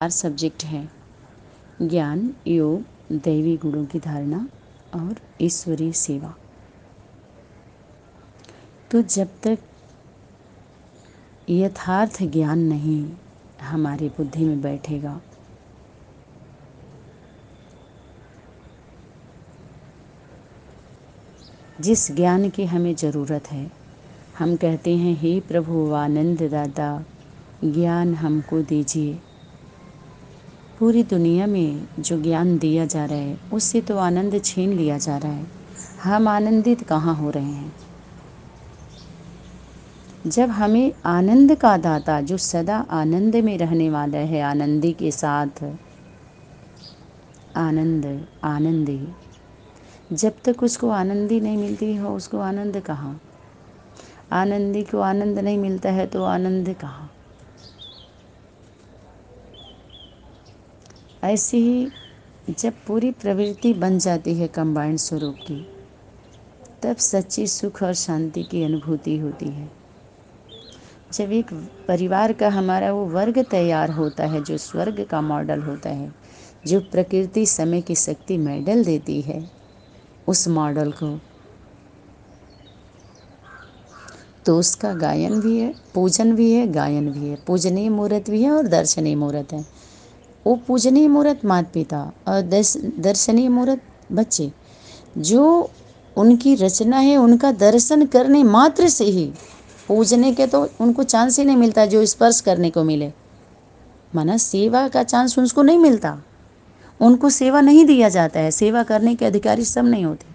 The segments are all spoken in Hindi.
चार सब्जेक्ट हैं: ज्ञान, योग, दैवी गुणों की धारणा और ईश्वरीय सेवा। तो जब तक यथार्थ ज्ञान नहीं हमारी बुद्धि में बैठेगा, जिस ज्ञान की हमें ज़रूरत है, हम कहते हैं हे प्रभु आनंद दाता, ज्ञान हमको दीजिए। पूरी दुनिया में जो ज्ञान दिया जा रहा है उससे तो आनंद छीन लिया जा रहा है। हम आनंदित कहाँ हो रहे हैं? जब हमें आनंद का दाता, जो सदा आनंद में रहने वाला है, आनंदी के साथ आनंद आनंदी, जब तक उसको आनंदी नहीं मिलती हो उसको आनंद कहाँ? आनंदी को आनंद नहीं मिलता है तो आनंद कहाँ? ऐसे ही जब पूरी प्रवृत्ति बन जाती है कंबाइंड स्वरूप की, तब सच्ची सुख और शांति की अनुभूति होती है। जब एक परिवार का हमारा वो वर्ग तैयार होता है, जो स्वर्ग का मॉडल होता है, जो प्रकृति समय की शक्ति मेडल देती है, उस मॉडल को, तो उसका गायन भी है, पूजन भी है, गायन भी है, पूजनीय मूर्त भी है और दर्शनीय मूर्त है। वो पूजनीय मूर्त माता पिता और दर्शनीय मूर्त बच्चे, जो उनकी रचना है, उनका दर्शन करने मात्र से ही पूजने के तो उनको चांस ही नहीं मिलता जो स्पर्श करने को मिले। माना सेवा का चांस उनको नहीं मिलता, उनको सेवा नहीं दिया जाता है। सेवा करने के अधिकारी सब नहीं होते।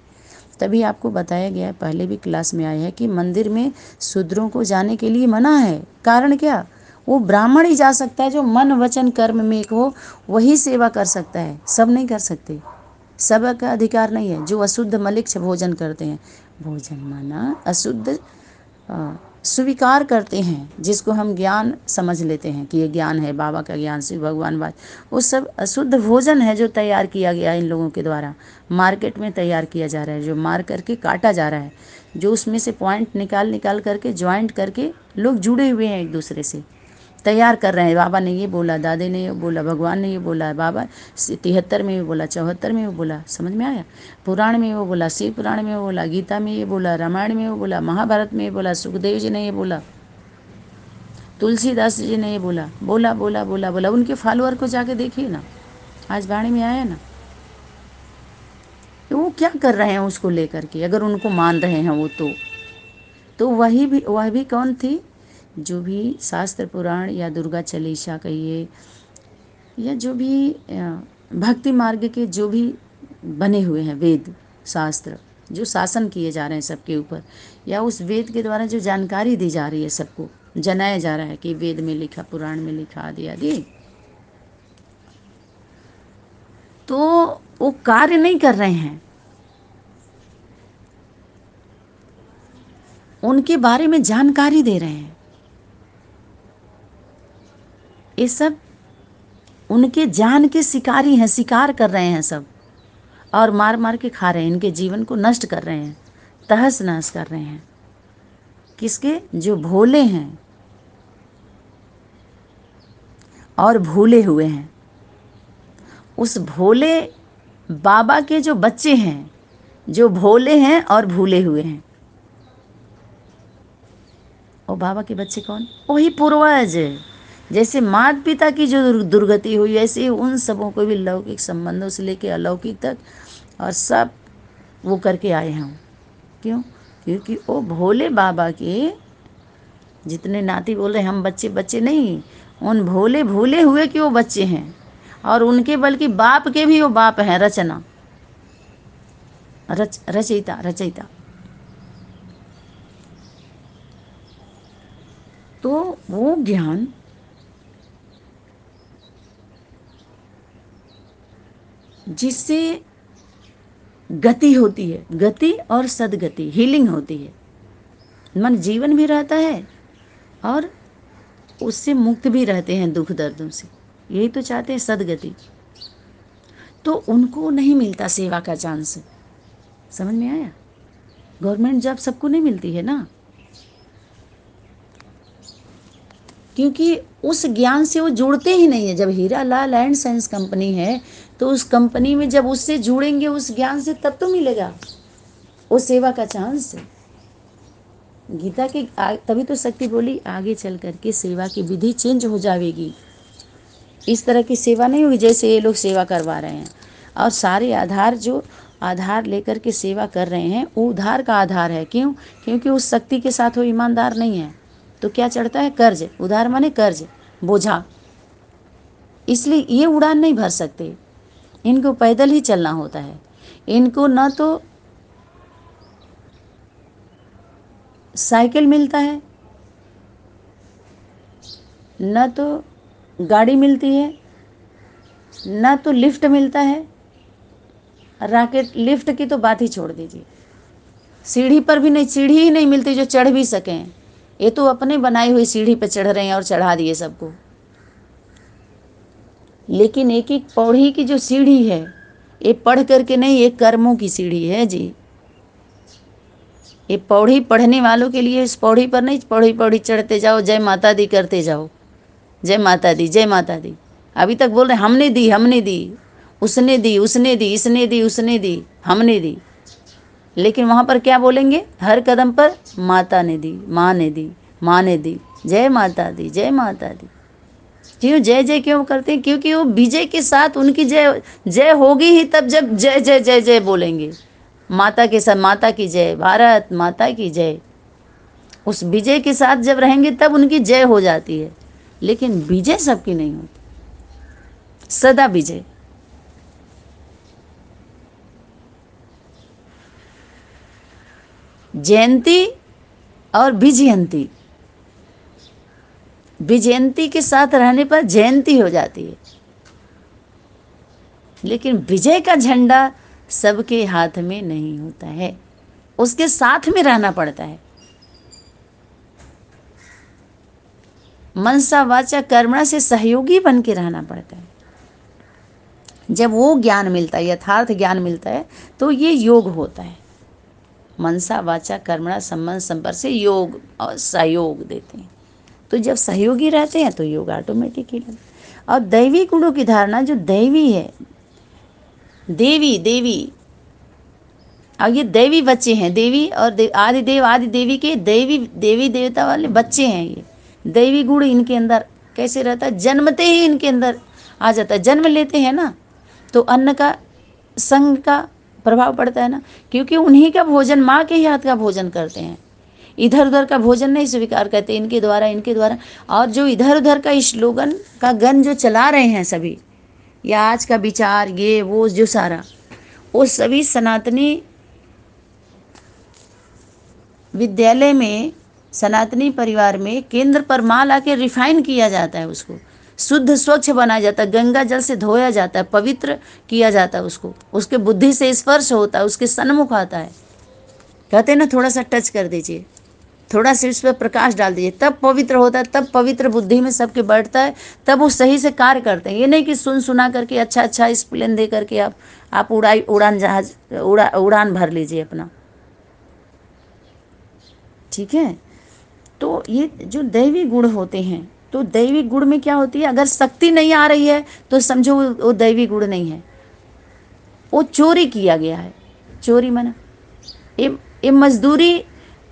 तभी आपको बताया गया है, पहले भी क्लास में आया है कि मंदिर में शूद्रों को जाने के लिए मना है। कारण क्या? वो ब्राह्मण ही जा सकता है जो मन वचन कर्म में हो, वही सेवा कर सकता है, सब नहीं कर सकते। सब का अधिकार नहीं है। जो अशुद्ध मलिक्ष भोजन करते हैं, भोजन माना अशुद्ध स्वीकार करते हैं, जिसको हम ज्ञान समझ लेते हैं कि ये ज्ञान है, बाबा का ज्ञान, शिव भगवान बात, वो सब अशुद्ध भोजन है जो तैयार किया गया इन लोगों के द्वारा, मार्केट में तैयार किया जा रहा है, जो मार करके काटा जा रहा है, जो उसमें से पॉइंट निकाल निकाल करके ज्वाइंट करके लोग जुड़े हुए हैं एक दूसरे से, तैयार कर रहे हैं। बाबा ने ये बोला, दादे ने ये बोला, भगवान ने ये बोला, बाबा 73 में ये बोला, 74 में वो बोला, समझ में आया? पुराण में वो बोला, शिव पुराण में वो बोला, गीता में ये बोला, रामायण में वो बोला, महाभारत में ये बोला, सुखदेव जी ने ये बोला, तुलसीदास जी ने ये बोला, बोला बोला बोला बोला। उनके फॉलोअर को जाके देखिए ना, आज वाणी में आया ना, तो वो क्या कर रहे हैं उसको लेकर के, अगर उनको मान रहे हैं वो, तो वह भी कौन थी? जो भी शास्त्र पुराण या दुर्गा चालीसा कहिए, या जो भी भक्ति मार्ग के जो भी बने हुए हैं वेद शास्त्र, जो शासन किए जा रहे हैं सबके ऊपर, या उस वेद के द्वारा जो जानकारी दी जा रही है, सबको जनाया जा रहा है कि वेद में लिखा, पुराण में लिखा, आदि आदि, तो वो कार्य नहीं कर रहे हैं। उनके बारे में जानकारी दे रहे हैं। ये सब उनके जान के शिकारी हैं, शिकार कर रहे हैं सब, और मार मार के खा रहे हैं, इनके जीवन को नष्ट कर रहे हैं, तहस नहस कर रहे हैं। किसके? जो भोले हैं और भूले हुए हैं। उस भोले बाबा के जो बच्चे हैं, जो भोले हैं और भूले हुए हैं, और बाबा के बच्चे कौन? वही पूर्वज। जैसे माता पिता की जो दुर्गति हुई, ऐसे ही उन सबों को भी लौकिक संबंधों से लेके अलौकिक तक और सब वो करके आए हैं। क्यों? क्योंकि वो भोले बाबा के जितने नाती बोल रहे हम बच्चे, बच्चे नहीं, उन भोले भूले हुए कि वो बच्चे हैं, और उनके बल्कि बाप के भी वो बाप हैं, रचना, रचयिता रचयिता। तो वो ज्ञान जिससे गति होती है, गति और सदगति, हीलिंग होती है, मन जीवन भी रहता है और उससे मुक्त भी रहते हैं दुख दर्दों से। यही तो चाहते हैं, सदगति। तो उनको नहीं मिलता सेवा का चांस। समझ में आया? गवर्नमेंट जॉब सबको नहीं मिलती है ना। क्योंकि उस ज्ञान से वो जुड़ते ही नहीं है। जब Hira Lal and sons company है तो उस कंपनी में जब उससे जुड़ेंगे उस ज्ञान से, तब तो मिलेगा वो सेवा का चांस। गीता के तभी तो शक्ति बोली आगे चल करके सेवा की विधि चेंज हो जाएगी। इस तरह की सेवा नहीं होगी जैसे ये लोग सेवा करवा रहे हैं। और सारे आधार जो आधार लेकर के सेवा कर रहे हैं वो उधार का आधार है। क्यों? क्योंकि उस शक्ति के साथ वो ईमानदार नहीं है तो क्या चढ़ता है? कर्ज। उधार माने कर्ज, बोझा। इसलिए ये उड़ान नहीं भर सकते, इनको पैदल ही चलना होता है। इनको न तो साइकिल मिलता है, न तो गाड़ी मिलती है, न तो लिफ्ट मिलता है। रॉकेट लिफ्ट की तो बात ही छोड़ दीजिए, सीढ़ी पर भी नहीं, सीढ़ी ही नहीं मिलती जो चढ़ भी सकें। ये तो अपने बनाई हुई सीढ़ी पर चढ़ रहे हैं और चढ़ा दिए सबको। लेकिन एक एक पौड़ी की जो सीढ़ी है ये पढ़ करके नहीं, ये कर्मों की सीढ़ी है जी। ये पौड़ी पढ़ने वालों के लिए, इस पौड़ी पर नहीं पौड़ी पौड़ी चढ़ते जाओ, जय माता दी करते जाओ, जय माता दी जय माता दी। अभी तक बोल रहे हमने दी, हमने दी, उसने दी, उसने दी, इसने दी, उसने दी, हमने दी। लेकिन वहाँ पर क्या बोलेंगे? हर कदम पर माता ने दी, माँ ने दी, माँ ने दी, जय माता दी जय माता दी। क्यों जय जय क्यों करते हैं? क्योंकि वो विजय के साथ उनकी जय जय होगी ही तब जब जय जय जय जय बोलेंगे। माता के साथ माता की जय, भारत माता की जय। उस विजय के साथ जब रहेंगे तब उनकी जय हो जाती है। लेकिन विजय सबकी नहीं होती, सदा विजय। जयंती और विजयंती, विजयंती के साथ रहने पर जयंती हो जाती है। लेकिन विजय का झंडा सबके हाथ में नहीं होता है, उसके साथ में रहना पड़ता है। मनसा वाचा कर्मणा से सहयोगी बन के रहना पड़ता है। जब वो ज्ञान मिलता है, यथार्थ ज्ञान मिलता है, तो ये योग होता है। मनसा वाचा कर्मणा संबंध संपर्क से योग और सहयोग देते हैं। तो जब सहयोगी रहते हैं तो योग ऑटोमेटिकली लगता है। और दैवी गुणों की धारणा, जो दैवी है, देवी देवी, और ये दैवी बच्चे हैं, देवी और आदि देव आदि देवी के देवी देवी देवता वाले बच्चे हैं। ये दैवी गुण इनके अंदर कैसे रहता है? जन्मते ही इनके अंदर आ जाता है। जन्म लेते हैं ना तो अन्न का, संग का प्रभाव पड़ता है ना, क्योंकि उन्हीं का भोजन, माँ के ही हाथ का भोजन करते हैं। इधर उधर का भोजन नहीं स्वीकार करते, इनके द्वारा इनके द्वारा। और जो इधर उधर का स्लोगन का गन जो चला रहे हैं सभी, या आज का विचार ये वो जो सारा, वो सभी सनातनी विद्यालय में, सनातनी परिवार में केंद्र पर माँ ला के रिफाइन किया जाता है, उसको शुद्ध स्वच्छ बनाया जाता है, गंगा जल से धोया जाता है, पवित्र किया जाता है उसको, उसके बुद्धि से स्पर्श होता है, उसके सन्मुख आता है। कहते हैं ना थोड़ा सा टच कर दीजिए, थोड़ा सा इस पर प्रकाश डाल दीजिए, तब पवित्र होता है, तब पवित्र बुद्धि में सबके बैठता है, तब वो सही से कार्य करते हैं। ये नहीं कि सुन सुना करके अच्छा अच्छा इस प्लेन दे करके आप उड़ान जहाज उड़ान भर लीजिए अपना, ठीक है। तो ये जो दैवी गुण होते हैं, तो दैवी गुण में क्या होती है? अगर शक्ति नहीं आ रही है तो समझो वो दैवी गुण नहीं है, वो चोरी किया गया है। चोरी माना ये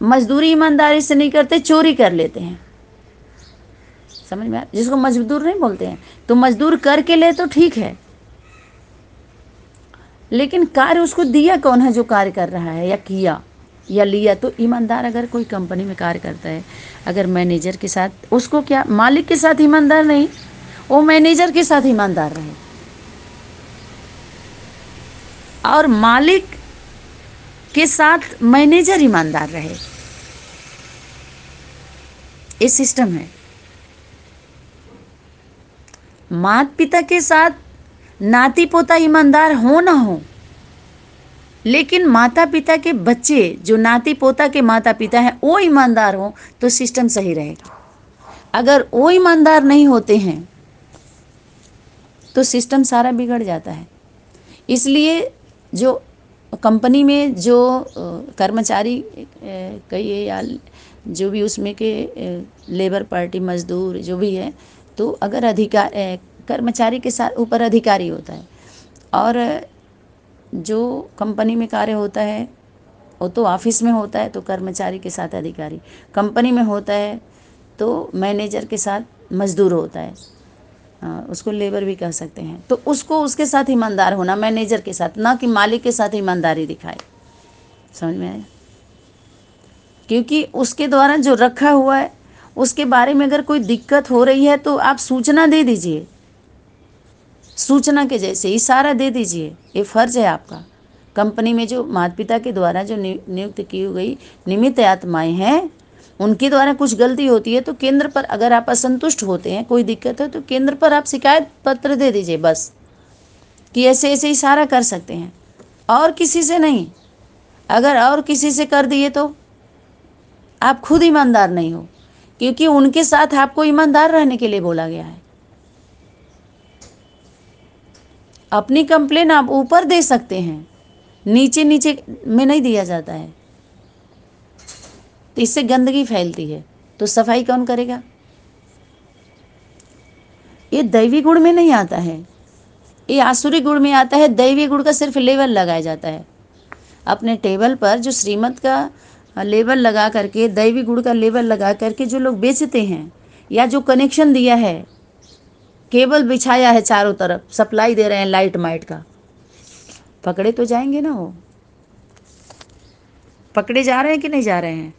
मजदूरी ईमानदारी से नहीं करते, चोरी कर लेते हैं। समझ में आ? जिसको मजदूर नहीं बोलते हैं, तो मजदूर करके ले तो ठीक है, लेकिन कार्य उसको दिया कौन है जो कार्य कर रहा है या किया या लिया? तो ईमानदार अगर कोई कंपनी में कार्य करता है, अगर मैनेजर के साथ, उसको क्या मालिक के साथ ईमानदार नहीं, वो मैनेजर के साथ ईमानदार रहे, और मालिक के साथ मैनेजर ईमानदार रहे। ये सिस्टम है। माता पिता के साथ नाती पोता ईमानदार हो ना हो, लेकिन माता पिता के बच्चे जो नाती पोता के माता पिता हैं वो ईमानदार हो तो सिस्टम सही रहेगा। अगर वो ईमानदार नहीं होते हैं तो सिस्टम सारा बिगड़ जाता है। इसलिए जो कंपनी में जो कर्मचारी कहिए या जो भी उसमें के लेबर पार्टी मजदूर जो भी है, तो अगर कर्मचारी के साथ ऊपर अधिकारी होता है, और जो कंपनी में कार्य होता है वो तो ऑफिस में होता है, तो कर्मचारी के साथ अधिकारी, कंपनी में होता है तो मैनेजर के साथ मजदूर होता है, उसको लेबर भी कह सकते हैं। तो उसको उसके साथ ईमानदार होना, मैनेजर के साथ, ना कि मालिक के साथ ईमानदारी दिखाए। समझ में आया? क्योंकि उसके द्वारा जो रखा हुआ है उसके बारे में अगर कोई दिक्कत हो रही है तो आप सूचना दे दीजिए, सूचना के जैसे इशारा दे दीजिए, ये फर्ज है आपका। कंपनी में जो माता पिता के द्वारा जो नियुक्त की गई निमित्त आत्माएं हैं, उनके द्वारा कुछ गलती होती है तो केंद्र पर, अगर आप असंतुष्ट होते हैं, कोई दिक्कत है, तो केंद्र पर आप शिकायत पत्र दे दीजिए बस, कि ऐसे ऐसे इशारा कर सकते हैं, और किसी से नहीं। अगर और किसी से कर दिए तो आप खुद ईमानदार नहीं हो, क्योंकि उनके साथ आपको ईमानदार रहने के लिए बोला गया है। अपनी कंप्लेन आप ऊपर दे सकते हैं, नीचे नीचे में नहीं दिया जाता है, तो इससे गंदगी फैलती है, तो सफाई कौन करेगा? ये दैवी गुण में नहीं आता है, ये आसुरी गुण में आता है। दैवी गुण का सिर्फ लेबल लगाया जाता है अपने टेबल पर, जो श्रीमत का लेबल लगा करके, दैवी गुण का लेबल लगा करके जो लोग बेचते हैं, या जो कनेक्शन दिया है, केबल बिछाया है चारों तरफ, सप्लाई दे रहे हैं लाइट माइट का, पकड़े तो जाएंगे ना, वो पकड़े जा रहे हैं कि नहीं जा रहे हैं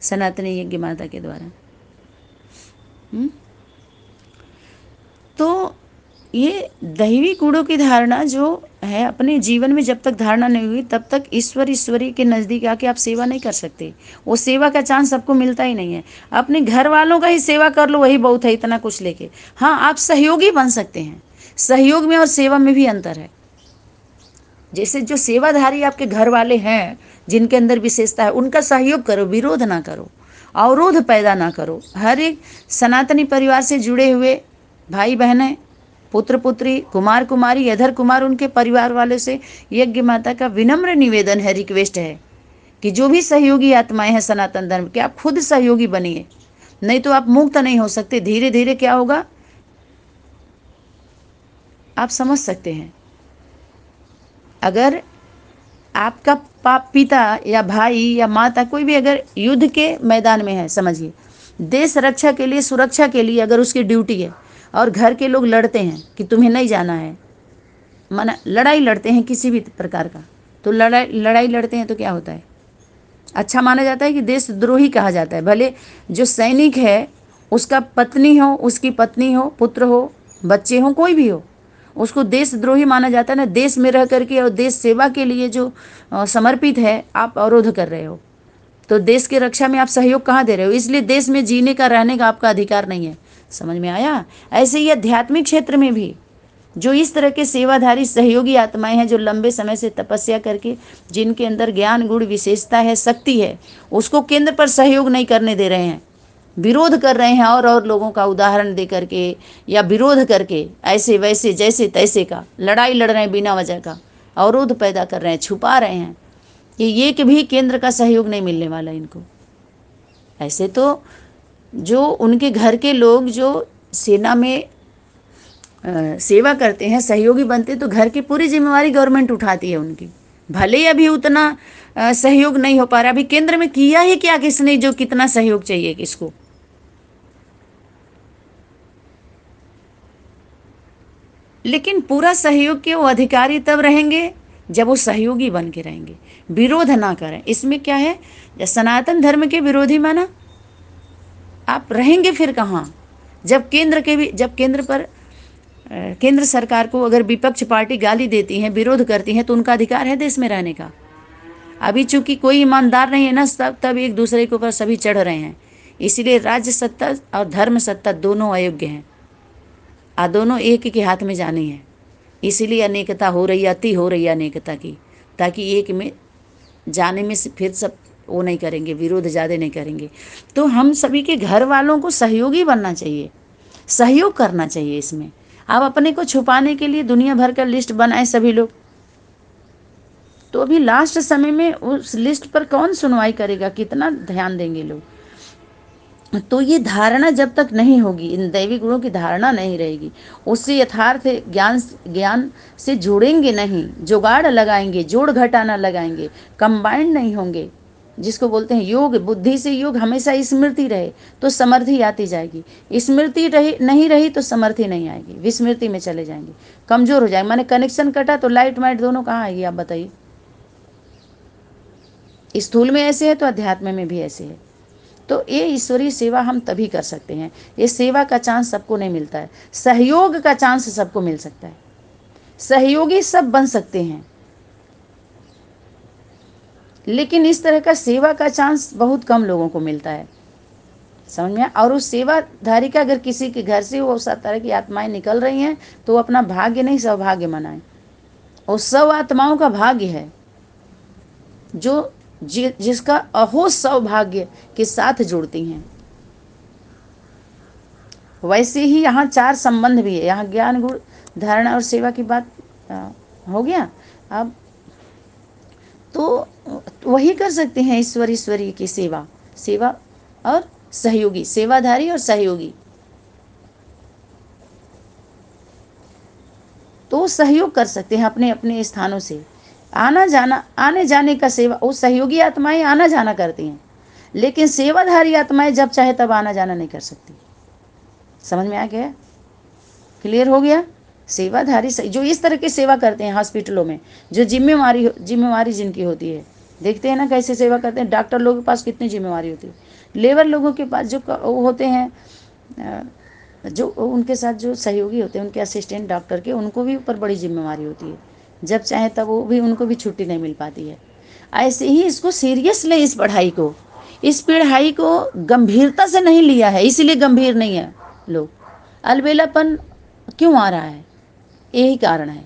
सनातनी यज्ञ माता के द्वारा। तो ये दैवी गुणों की धारणा जो है अपने जीवन में जब तक धारणा नहीं हुई तब तक ईश्वरी के नज़दीक आके आप सेवा नहीं कर सकते। वो सेवा का चांस सबको मिलता ही नहीं है। अपने घर वालों का ही सेवा कर लो, वही बहुत है, इतना कुछ लेके। हाँ, आप सहयोगी बन सकते हैं। सहयोग में और सेवा में भी अंतर है। जैसे जो सेवाधारी आपके घर वाले हैं, जिनके अंदर विशेषता है, उनका सहयोग करो, विरोध ना करो, अवरोध पैदा ना करो। हर एक सनातनी परिवार से जुड़े हुए भाई बहनें, पुत्र पुत्री, कुमार कुमारी, अधर कुमार, उनके परिवार वाले से यज्ञ माता का विनम्र निवेदन है, रिक्वेस्ट है कि जो भी सहयोगी आत्माएं हैं सनातन धर्म के, आप खुद सहयोगी बनिए, नहीं तो आप मुक्त नहीं हो सकते। धीरे धीरे क्या होगा आप समझ सकते हैं। अगर आपका पिता या भाई या माता, कोई भी अगर युद्ध के मैदान में है, समझिए देश रक्षा के लिए, सुरक्षा के लिए अगर उसकी ड्यूटी है, और घर के लोग लड़ते हैं कि तुम्हें नहीं जाना है, माना लड़ाई लड़ते हैं किसी भी प्रकार का, तो लड़ाई लड़ते हैं तो क्या होता है? अच्छा माना जाता है कि देशद्रोही कहा जाता है। भले जो सैनिक है उसका पत्नी हो, उसकी पत्नी हो, पुत्र हो, बच्चे हो, कोई भी हो, उसको देशद्रोही माना जाता है ना। देश में रह करके और देश सेवा के लिए जो समर्पित है, आप अवरोध कर रहे हो, तो देश की रक्षा में आप सहयोग कहाँ दे रहे हो? इसलिए देश में जीने का, रहने का आपका अधिकार नहीं है। समझ में आया? ऐसे ही आध्यात्मिक क्षेत्र में भी जो इस तरह के सेवाधारी सहयोगी आत्माएं हैं, जो लंबे समय से तपस्या करके, जिनके अंदर ज्ञान गुण विशेषता है, शक्ति है, उसको केंद्र पर सहयोग नहीं करने दे रहे हैं, विरोध कर रहे हैं, और लोगों का उदाहरण दे करके या विरोध करके, ऐसे वैसे जैसे तैसे का लड़ाई लड़ रहे हैं, बिना वजह का अवरोध पैदा कर रहे हैं, छुपा रहे हैं, ये भी केंद्र का सहयोग नहीं मिलने वाला इनको। ऐसे तो जो उनके घर के लोग जो सेना में सेवा करते हैं, सहयोगी बनते हैं, तो घर की पूरी जिम्मेवारी गवर्नमेंट उठाती है उनकी। भले ही अभी उतना सहयोग नहीं हो पा रहा, अभी केंद्र में किया ही क्या किसने, जो कितना सहयोग चाहिए किसको? लेकिन पूरा सहयोग के वो अधिकारी तब रहेंगे जब वो सहयोगी बन के रहेंगे, विरोध ना करें। इसमें क्या है, सनातन धर्म के विरोधी माना आप रहेंगे फिर कहाँ? जब केंद्र पर केंद्र सरकार को अगर विपक्ष पार्टी गाली देती हैं, विरोध करती हैं, तो उनका अधिकार है देश में रहने का। अभी चूंकि कोई ईमानदार नहीं है ना, तब एक दूसरे के ऊपर सभी चढ़ रहे हैं। इसीलिए राज्य सत्ता और धर्म सत्ता दोनों अयोग्य हैं, दोनों एक के हाथ में जानी है। इसीलिए अनेकता हो रही है, अति हो रही है अनेकता की, ताकि एक में जाने में फिर सब वो नहीं करेंगे, विरोध ज़्यादा नहीं करेंगे। तो हम सभी के घर वालों को सहयोगी बनना चाहिए, सहयोग करना चाहिए। इसमें आप अपने को छुपाने के लिए दुनिया भर का लिस्ट बनाए सभी लोग, तो अभी लास्ट समय में उस लिस्ट पर कौन सुनवाई करेगा, कितना ध्यान देंगे लोग। तो ये धारणा जब तक नहीं होगी, इन दैवी गुणों की धारणा नहीं रहेगी, उससे यथार्थ ज्ञान ज्ञान से जुड़ेंगे नहीं, जुगाड़ लगाएंगे, जोड़ घटाना लगाएंगे, कंबाइंड नहीं होंगे, जिसको बोलते हैं योग, बुद्धि से योग हमेशा स्मृति रहे तो समर्थी आती जाएगी, स्मृति रही नहीं रही तो समर्थी नहीं आएगी, विस्मृति में चले जाएंगे, कमजोर हो जाएंगे। माने कनेक्शन कटा तो लाइट वाइट दोनों कहाँ आएगी, आप बताइए। स्थूल में ऐसे है तो अध्यात्म में भी ऐसे है। तो ये ईश्वरीय सेवा हम तभी कर सकते हैं, ये सेवा का चांस सबको नहीं मिलता है, सहयोग का चांस सबको मिल सकता है, सहयोगी सब बन सकते हैं, लेकिन इस तरह का सेवा का चांस बहुत कम लोगों को मिलता है, समझ में। और उस सेवाधारी का अगर किसी के घर से वो सब तरह की आत्माएं निकल रही हैं तो वो अपना भाग्य नहीं सौभाग्य मनाएं, और सब आत्माओं का भाग्य है जो जिसका अहो सौभाग्य के साथ जुड़ती हैं। वैसे ही यहाँ 4 संबंध भी है, यहाँ ज्ञान गुण धारणा और सेवा की बात हो गया। अब तो वही कर सकते हैं ईश्वरी की सेवा, सेवा और सहयोगी, सेवाधारी और सहयोगी। तो सहयोग कर सकते हैं अपने अपने स्थानों से, आना जाना, आने जाने का सेवा। वो सहयोगी आत्माएं आना जाना करती हैं, लेकिन सेवाधारी आत्माएं जब चाहे तब आना जाना नहीं कर सकती। समझ में आ गया, क्लियर हो गया। सेवाधारी जो इस तरह की सेवा करते हैं हॉस्पिटलों में, जो जिम्मेवारी जिनकी होती है, देखते हैं ना कैसे सेवा करते हैं। डॉक्टर लोगों के पास कितनी जिम्मेवारी होती है, लेबर लोगों के पास जो होते हैं, जो उनके साथ जो सहयोगी होते हैं, उनके असिस्टेंट डॉक्टर के, उनको भी ऊपर बड़ी जिम्मेवारी होती है, जब चाहे तब वो भी, उनको भी छुट्टी नहीं मिल पाती है। ऐसे ही इसको सीरियस लें, इस पढ़ाई को गंभीरता से नहीं लिया है, इसीलिए गंभीर नहीं है लोग। अलबेलापन क्यों आ रहा है, यही कारण है।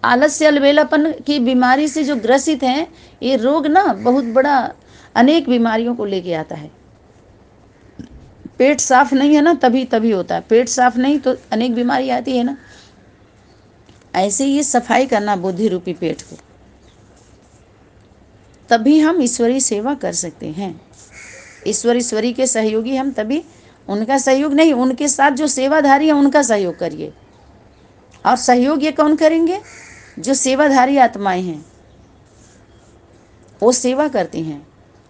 आलस्य अलबेलापन की बीमारी से जो ग्रसित हैं, ये रोग ना बहुत बड़ा अनेक बीमारियों को लेके आता है। पेट साफ नहीं है ना, तभी होता है, पेट साफ नहीं तो अनेक बीमारी आती है ना। ऐसे ही सफाई करना बुद्धि रूपी पेट को, तभी हम ईश्वरीय सेवा कर सकते हैं। ईश्वरी के सहयोगी हम तभी, उनका सहयोग नहीं, उनके साथ जो सेवाधारी है उनका सहयोग करिए। और सहयोग ये कौन करेंगे, जो सेवाधारी आत्माएं हैं वो सेवा करती हैं,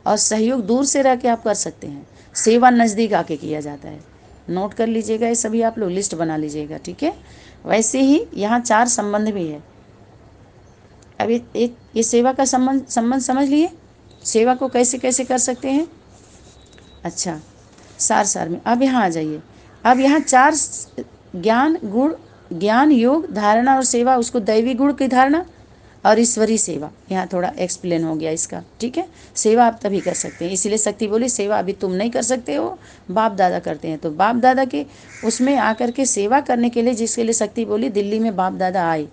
और सहयोग दूर से रह के आप कर सकते हैं, सेवा नज़दीक आके किया जाता है। नोट कर लीजिएगा, ये सभी आप लोग लिस्ट बना लीजिएगा, ठीक है। वैसे ही यहाँ 4 संबंध भी है। अब ये सेवा का संबंध समझ लिए, सेवा को कैसे कैसे कर सकते हैं। अच्छा, सार में अब यहाँ आ जाइए। अब यहाँ 4 ज्ञान योग धारणा और सेवा, उसको दैवी गुण की धारणा और ईश्वरी सेवा, यहाँ थोड़ा एक्सप्लेन हो गया इसका, ठीक है। सेवा आप तभी कर सकते हैं, इसीलिए शक्ति बोली सेवा अभी तुम नहीं कर सकते हो, बाप दादा करते हैं। तो बाप दादा के उसमें आकर के सेवा करने के लिए, जिसके लिए शक्ति बोली, दिल्ली में बाप दादा आए।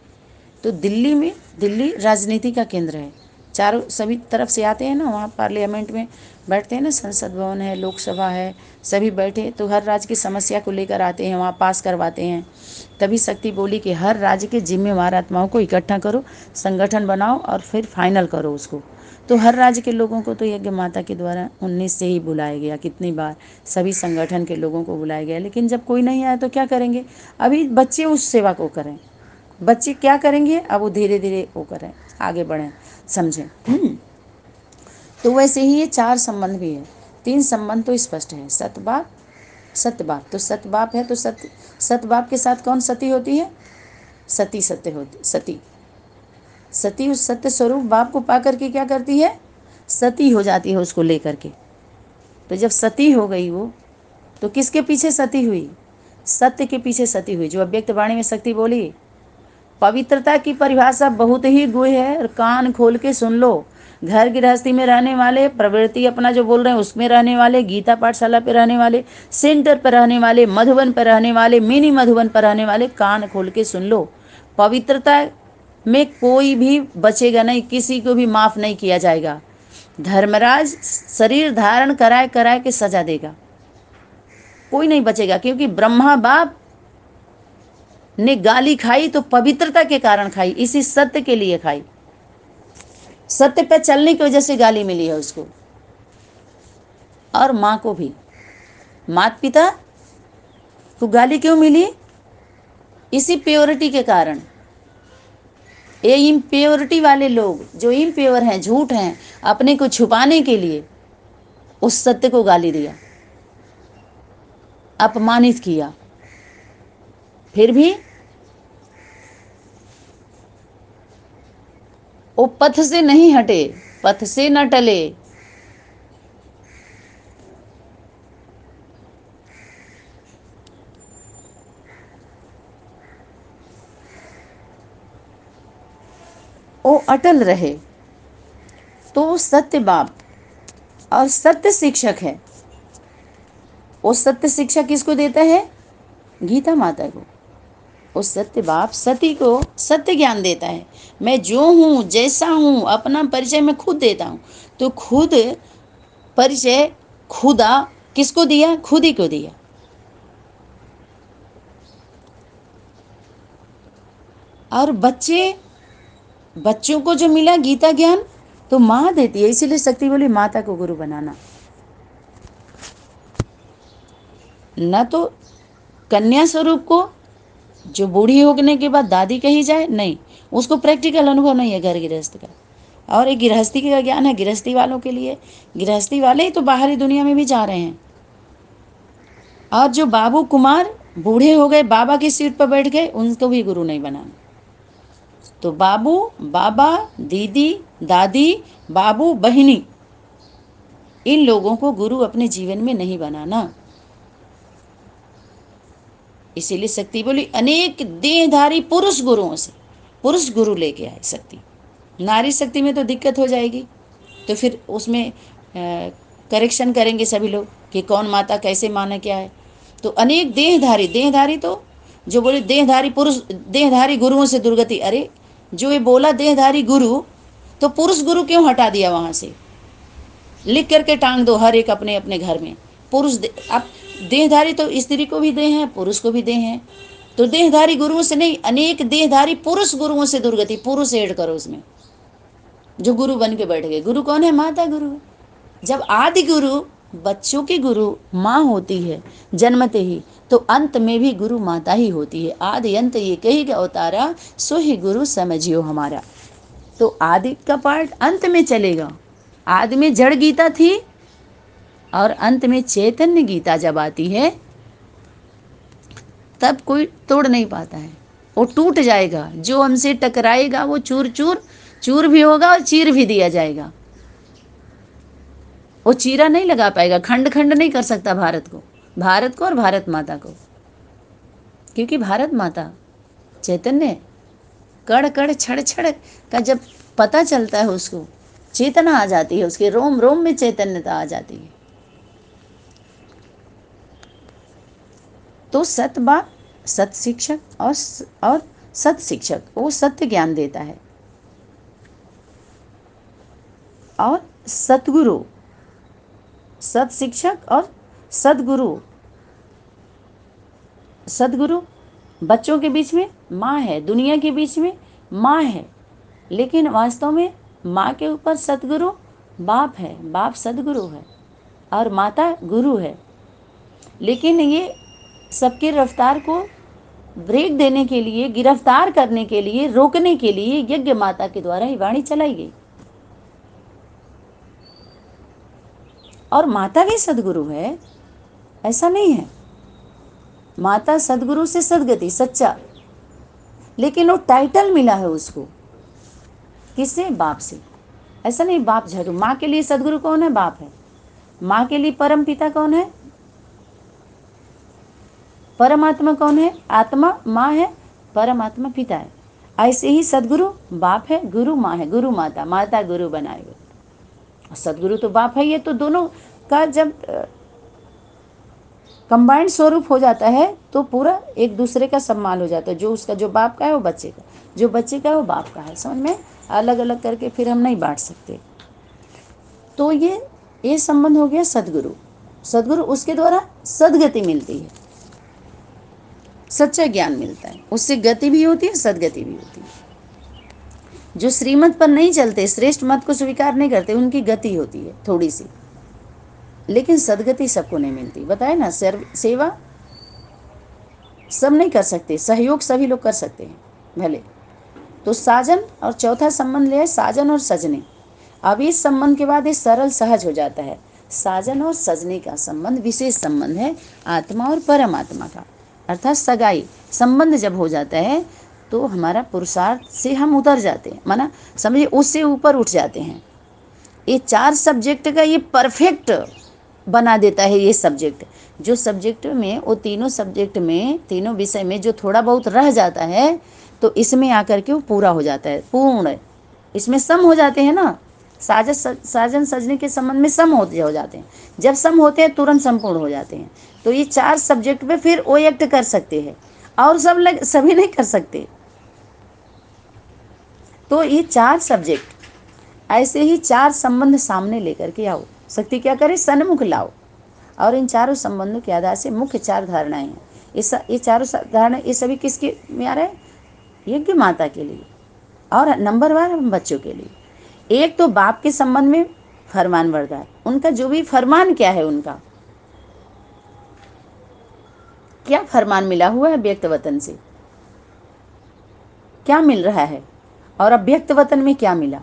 तो दिल्ली राजनीति का केंद्र है, चारों सभी तरफ से आते हैं ना, वहाँ पार्लियामेंट में बैठते हैं ना, संसद भवन है, लोकसभा है, सभी बैठे, तो हर राज्य की समस्या को लेकर आते हैं, वहाँ पास करवाते हैं। तभी शक्ति बोली कि हर राज्य के जिम्मेवार आत्माओं को इकट्ठा करो, संगठन बनाओ और फिर फाइनल करो उसको। तो हर राज्य के लोगों को तो यज्ञ माता के द्वारा 19 से ही बुलाया गया, कितनी बार सभी संगठन के लोगों को बुलाया गया, लेकिन जब कोई नहीं आया तो क्या करेंगे। अभी बच्चे उस सेवा को करें, बच्चे क्या करेंगे, अब वो धीरे धीरे वो करें, आगे बढ़ें, समझें। तो वैसे ही ये 4 संबंध भी है। 3 संबंध तो स्पष्ट है, सतबाप सत्यबाप। तो सतबाप है तो सतबाप के साथ कौन सती होती है, सती सत्य होती, सती उस सत्य स्वरूप बाप को पा करके क्या करती है, सती हो जाती है उसको लेकर के। तो जब सती हो गई वो, तो किसके पीछे सती हुई, सत्य के पीछे सती हुई। जो अव्यक्त वाणी में शक्ति बोली, पवित्रता की परिभाषा बहुत ही गुह है, कान खोल के सुन लो। घर गृहस्थी में रहने वाले, प्रवृत्ति अपना जो बोल रहे हैं उसमें रहने वाले, गीता पाठशाला पे रहने वाले, सेंटर पर रहने वाले, मधुबन पर रहने वाले, मिनी मधुबन पर रहने वाले, कान खोल के सुन लो। पवित्रता में कोई भी बचेगा नहीं, किसी को भी माफ नहीं किया जाएगा। धर्मराज शरीर धारण कराए के सजा देगा, कोई नहीं बचेगा, क्योंकि ब्रह्मा बाप ने गाली खाई तो पवित्रता के कारण खाई, इसी सत्य के लिए खाई। सत्य पे चलने की वजह से गाली मिली है उसको। और माँ को भी, माता पिता को गाली क्यों मिली? इसी प्योरिटी के कारण। ये इम्प्योरिटी वाले लोग जो इम्प्योर हैं, झूठ हैं, अपने को छुपाने के लिए उस सत्य को गाली दिया, अपमानित किया। फिर भी वो पथ से नहीं हटे, पथ से न टले। वो अटल रहे। तो सत्य बाप और सत्य शिक्षक है। वो सत्य शिक्षा किसको देता है? गीता माता को। वो सत्य बाप सती को सत्य ज्ञान देता है। मैं जो हूँ, जैसा हूँ, अपना परिचय मैं खुद देता हूँ। तो खुद परिचय खुदा किसको दिया? खुद ही को दिया। और बच्चों को जो मिला गीता ज्ञान तो माँ देती है। इसीलिए शक्ति बोली माता को गुरु बनाना। न तो कन्या स्वरूप को जो बूढ़ी होने के बाद दादी कही जाए, नहीं, उसको प्रैक्टिकल अनुभव नहीं है घर गृहस्थ का। और एक गृहस्थी का ज्ञान है गृहस्थी वालों के लिए। गृहस्थी वाले ही तो बाहरी दुनिया में भी जा रहे हैं। और जो बाबू कुमार बूढ़े हो गए, बाबा की सीट पर बैठ गए, उनको भी गुरु नहीं बनाना। तो बाबू, बाबा, दीदी, दादी, बाबू, बहिनी, इन लोगों को गुरु अपने जीवन में नहीं बनाना। इसीलिए शक्ति बोली अनेक देहधारी पुरुष गुरुओं से पुरुष गुरु लेके आए शक्ति। नारी शक्ति में तो दिक्कत हो जाएगी, तो फिर उसमें करेक्शन करेंगे सभी लोग कि कौन माता, कैसे माना, क्या है। तो अनेक देहधारी, देहधारी तो जो बोले देहधारी पुरुष, देहधारी गुरुओं से दुर्गति। अरे जो ये बोला देहधारी गुरु, तो पुरुष गुरु क्यों हटा दिया वहां से? लिख करके टांग दो हर एक अपने अपने घर में। पुरुष अब देहधारी तो स्त्री को भी दे हैं, पुरुष को भी दे हैं। तो देहधारी गुरुओं से नहीं, अनेक देहधारी पुरुष गुरुओं से दुर्गति। पुरुष ऐड करो उसमें, जो गुरु बन के बैठ गए। गुरु कौन है? माता गुरु। जब आदि गुरु बच्चों की गुरु माँ होती है जन्मते ही, तो अंत में भी गुरु माता ही होती है। आदि अंत ये कही के अवतारा, सो ही गुरु समझियो हमारा। तो आदि का पार्ट अंत में चलेगा। आदि में जड़ गीता थी और अंत में चैतन्य गीता जब आती है तब कोई तोड़ नहीं पाता है। वो टूट जाएगा। जो हमसे टकराएगा वो चूर चूर चूर भी होगा और चीर भी दिया जाएगा। वो चीरा नहीं लगा पाएगा, खंड खंड नहीं कर सकता भारत को और भारत माता को। क्योंकि भारत माता चैतन्य, कड़ कड़ छड़ छड़ का जब पता चलता है उसको, चेतना आ जाती है, उसके रोम रोम में चैतन्यता आ जाती है। तो सतबा सत शिक्षक और सत शिक्षक वो सत्य ज्ञान देता है। और सतगुरु, सत शिक्षक और सदगुरु। सदगुरु बच्चों के बीच में माँ है, दुनिया के बीच में माँ है, लेकिन वास्तव में माँ के ऊपर सतगुरु बाप है। बाप सदगुरु है और माता गुरु है। लेकिन ये सबके रफ्तार को ब्रेक देने के लिए, गिरफ्तार करने के लिए, रोकने के लिए यज्ञ माता के द्वारा ही वाणी चलाई गई। और माता भी सदगुरु है, ऐसा नहीं है। माता सदगुरु से सदगति, सच्चा। लेकिन वो टाइटल मिला है उसको किससे? बाप से। ऐसा नहीं बाप झगड़ू। माँ के लिए सदगुरु कौन है? बाप है। माँ के लिए परम पिता कौन है? परमात्मा कौन है? आत्मा माँ है, परमात्मा पिता है। ऐसे ही सदगुरु बाप है, गुरु माँ है, गुरु माता, माता गुरु बनाए हुए। सदगुरु तो बाप है। ये तो दोनों का जब कंबाइंड स्वरूप हो जाता है तो पूरा एक दूसरे का सम्मान हो जाता है। जो उसका जो बाप का है वो बच्चे का, जो बच्चे का है वो बाप का है। समझ में? अलग अलग करके फिर हम नहीं बांट सकते। तो ये संबंध हो गया सदगुरु। सदगुरु, उसके द्वारा सदगति मिलती है। सच्चा ज्ञान मिलता है, उससे गति भी होती है, सदगति भी होती है। जो श्रीमत पर नहीं चलते, श्रेष्ठ मत को स्वीकार नहीं करते, उनकी गति होती है थोड़ी सी, लेकिन सदगति सबको नहीं मिलती। बताए ना, सेवा सब नहीं कर सकते, सहयोग सभी लोग कर सकते हैं भले। तो साजन और चौथा संबंध लिया है साजन और सजने। अब इस संबंध के बाद ये सरल सहज हो जाता है। साजन और सजने का संबंध विशेष संबंध है आत्मा और परमात्मा का, अर्थात सगाई संबंध जब हो जाता है तो हमारा पुरुषार्थ से हम उतर जाते हैं, माना समझिए उससे ऊपर उठ जाते हैं। ये 4 सब्जेक्ट का ये परफेक्ट बना देता है। ये सब्जेक्ट जो सब्जेक्ट में, वो तीनों सब्जेक्ट में, तीनों विषय में जो थोड़ा बहुत रह जाता है तो इसमें आकर के वो पूरा हो जाता है, पूर्ण। इसमें सम हो जाते हैं ना, साजन सजने के संबंध में सम हो जाते हैं। जब सम होते हैं तुरंत संपूर्ण हो जाते हैं। तो ये 4 सब्जेक्ट पे फिर वो एक्ट कर सकते हैं और सभी नहीं कर सकते। तो ये 4 सब्जेक्ट ऐसे ही 4 संबंध सामने लेकर के आओ, शक्ति क्या करे, सन्मुख लाओ। और इन चारों संबंधों के आधार से मुख्य 4 धारणाएं हैं। ये चारों धारणा, ये सभी किसके में आ रहा है? यज्ञ माता के लिए, और नंबर 1 हम बच्चों के लिए। एक तो बाप के संबंध में फरमान बरदार, उनका जो भी फरमान क्या है, उनका क्या फरमान मिला हुआ है व्यक्त वतन से, क्या मिल रहा है, और अव्यक्त वतन में क्या मिला।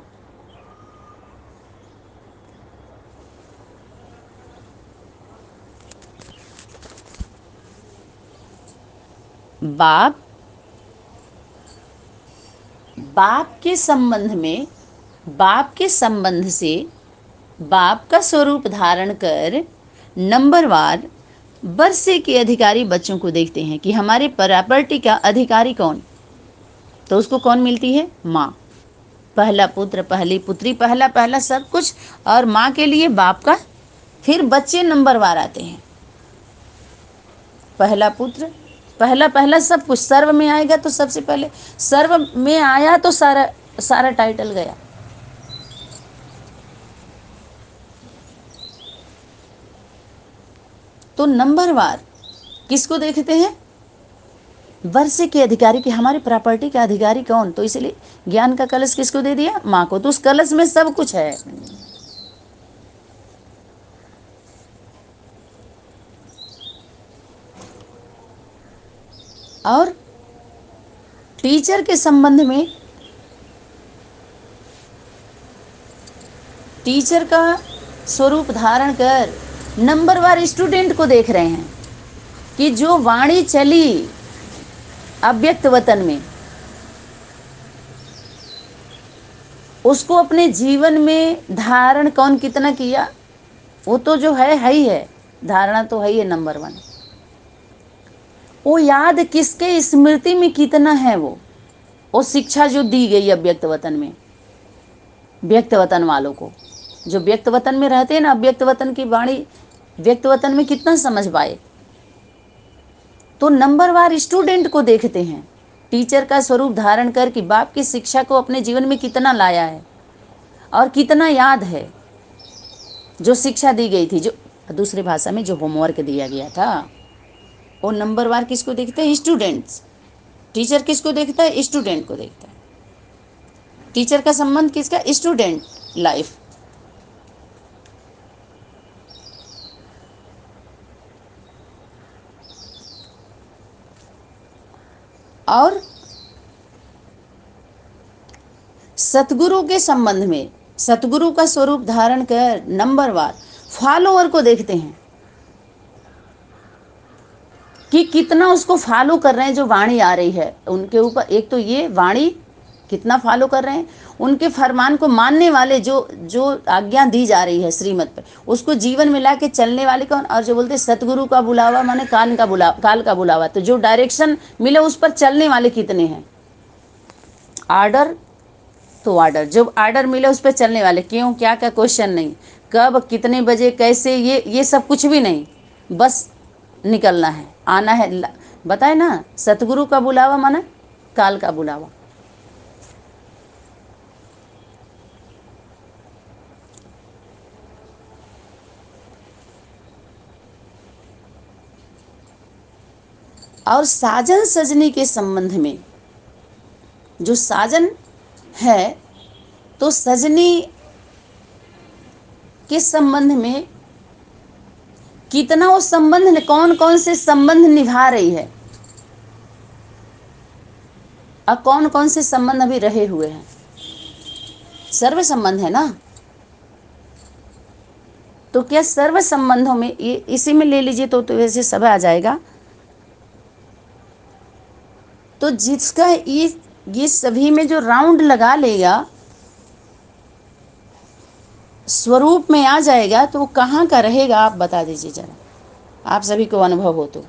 बाप बाप के संबंध में, बाप के संबंध से बाप का स्वरूप धारण कर नंबरवार वर्षे के अधिकारी बच्चों को देखते हैं कि हमारे प्रॉपर्टी का अधिकारी कौन। तो उसको कौन मिलती है? माँ। पहला पुत्र, पहली पुत्री, पहला पहला सब कुछ, और माँ के लिए बाप का। फिर बच्चे नंबरवार आते हैं, पहला पुत्र, पहला पहला सब कुछ। सर्व में आएगा तो सबसे पहले सर्व में आया तो सारा सारा टाइटल गया। तो नंबरवार किसको देखते हैं? वर्ष के अधिकारी की, हमारी प्रॉपर्टी का अधिकारी कौन। तो इसलिए ज्ञान का कलश किसको दे दिया? माँ को। तो उस कलश में सब कुछ है। और टीचर के संबंध में, टीचर का स्वरूप धारण कर नंबरवार स्टूडेंट को देख रहे हैं कि जो वाणी चली अव्यक्त वतन में, उसको अपने जीवन में धारण कौन कितना किया। वो तो जो है ही है, धारणा तो है ही है नंबर 1। वो याद किसके स्मृति में कितना है, वो शिक्षा जो दी गई अव्यक्त वतन में, व्यक्त वतन वालों को, जो व्यक्त वतन में रहते हैं ना, अव्यक्त वतन की वाणी व्यक्त वतन में कितना समझ पाए। तो नंबरवार स्टूडेंट को देखते हैं, टीचर का स्वरूप धारण कर कि बाप की शिक्षा को अपने जीवन में कितना लाया है और कितना याद है जो शिक्षा दी गई थी, जो दूसरी भाषा में जो होमवर्क दिया गया था। वो नंबरवार किसको देखते हैं? स्टूडेंट्स। टीचर किसको देखता है? स्टूडेंट को देखता है। टीचर का संबंध किसका? Student life. और सतगुरु के संबंध में, सतगुरु का स्वरूप धारण कर नंबरवार फॉलोअर को देखते हैं कि कितना उसको फॉलो कर रहे हैं। जो वाणी आ रही है उनके ऊपर, एक तो ये वाणी कितना फॉलो कर रहे हैं, उनके फरमान को मानने वाले, जो जो आज्ञा दी जा रही है श्रीमत पर, उसको जीवन में ला के चलने वाले कौन। और जो बोलते सतगुरु का बुलावा माने काल का बुलावा, तो जो डायरेक्शन मिले उस पर चलने वाले कितने हैं। आर्डर तो आर्डर, जब आर्डर मिले उस पर चलने वाले, क्यों क्या का क्वेश्चन नहीं, कब कितने बजे कैसे, ये सब कुछ भी नहीं, बस निकलना है, आना है। बताए ना, सतगुरु का बुलावा माना काल का बुलावा। और साजन सजनी के संबंध में, जो साजन है तो सजनी के संबंध में कितना वो संबंध, कौन कौन से संबंध निभा रही है और कौन कौन से संबंध अभी रहे हुए हैं। सर्व संबंध है ना, तो क्या सर्व संबंधों में ये इसी में ले लीजिए तो वैसे सब आ जाएगा। तो जिसका ये सभी में जो राउंड लगा लेगा, स्वरूप में आ जाएगा, तो वो कहाँ का रहेगा आप बता दीजिए जरा, आप सभी को अनुभव हो तो।